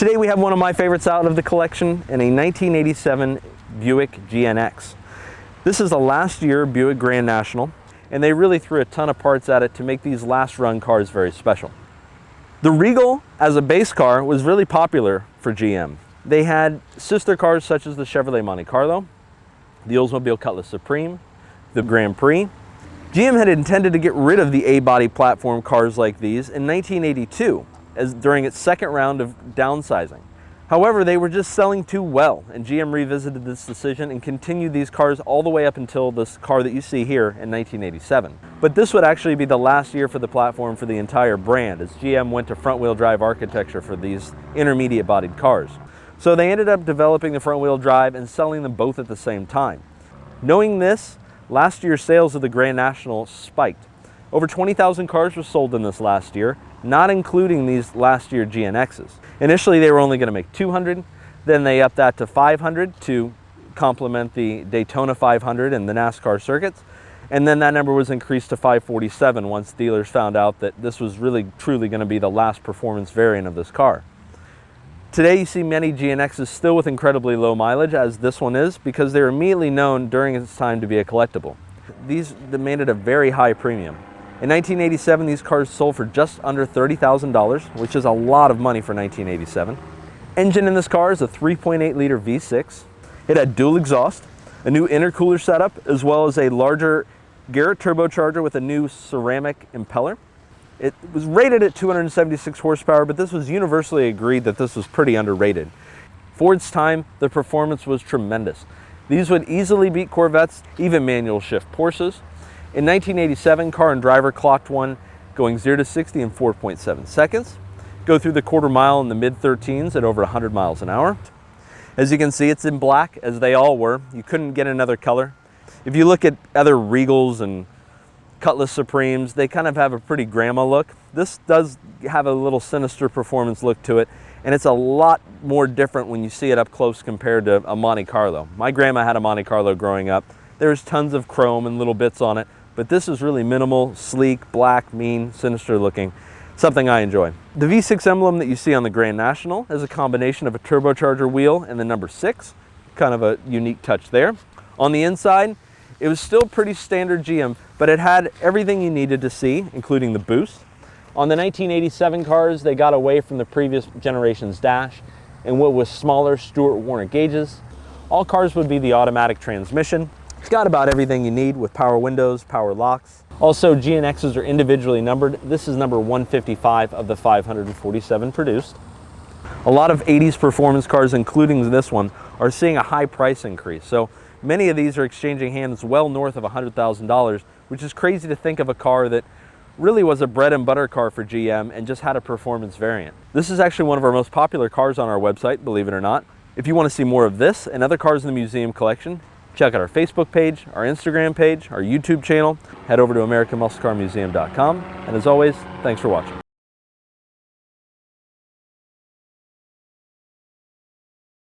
Today we have one of my favorites out of the collection in a 1987 Buick GNX. This is a last year Buick Grand National, and they really threw a ton of parts at it to make these last run cars very special. The Regal as a base car was really popular for GM. They had sister cars such as the Chevrolet Monte Carlo, the Oldsmobile Cutlass Supreme, the Grand Prix. GM had intended to get rid of the A-body platform cars like these in 1982 during its second round of downsizing. However, they were just selling too well, and GM revisited this decision and continued these cars all the way up until this car that you see here in 1987. But this would actually be the last year for the platform for the entire brand, as GM went to front-wheel drive architecture for these intermediate-bodied cars. So they ended up developing the front-wheel drive and selling them both at the same time. Knowing this, last year's sales of the Grand National spiked. Over 20,000 cars were sold in this last year, not including these last year GNXs. Initially, they were only going to make 200, then they upped that to 500 to complement the Daytona 500 and the NASCAR circuits, and then that number was increased to 547 once dealers found out that this was really truly going to be the last performance variant of this car. Today you see many GNXs still with incredibly low mileage, as this one is, because they were immediately known during its time to be a collectible. These demanded a very high premium. In 1987, these cars sold for just under $30,000, which is a lot of money for 1987. Engine in this car is a 3.8 liter V6. It had dual exhaust, a new intercooler setup, as well as a larger Garrett turbocharger with a new ceramic impeller. It was rated at 276 horsepower, but this was universally agreed that this was pretty underrated. For its time, the performance was tremendous. These would easily beat Corvettes, even manual shift Porsches. In 1987, Car and Driver clocked one going 0 to 60 in 4.7 seconds. Go through the quarter mile in the mid-13s at over 100 miles an hour. As you can see, it's in black, as they all were. You couldn't get another color. If you look at other Regals and Cutlass Supremes, they kind of have a pretty grandma look. This does have a little sinister performance look to it, and it's a lot more different when you see it up close compared to a Monte Carlo. My grandma had a Monte Carlo growing up. There's tons of chrome and little bits on it, but this is really minimal, sleek, black, mean, sinister looking, something I enjoy. The V6 emblem that you see on the Grand National is a combination of a turbocharger wheel and the number 6, kind of a unique touch there. On the inside, it was still pretty standard GM, but it had everything you needed to see, including the boost. On the 1987 cars, they got away from the previous generation's dash and what was smaller Stewart Warner gauges. All cars would be the automatic transmission. It's got about everything you need with power windows, power locks. Also, GNXs are individually numbered. This is number 155 of the 547 produced. A lot of 80s performance cars, including this one, are seeing a high price increase. So many of these are exchanging hands well north of $100,000, which is crazy to think of a car that really was a bread and butter car for GM and just had a performance variant. This is actually one of our most popular cars on our website, believe it or not. If you want to see more of this and other cars in the museum collection, check out our Facebook page, our Instagram page, our YouTube channel. Head over to AmericanMuscleCarMuseum.com. And as always, thanks for watching.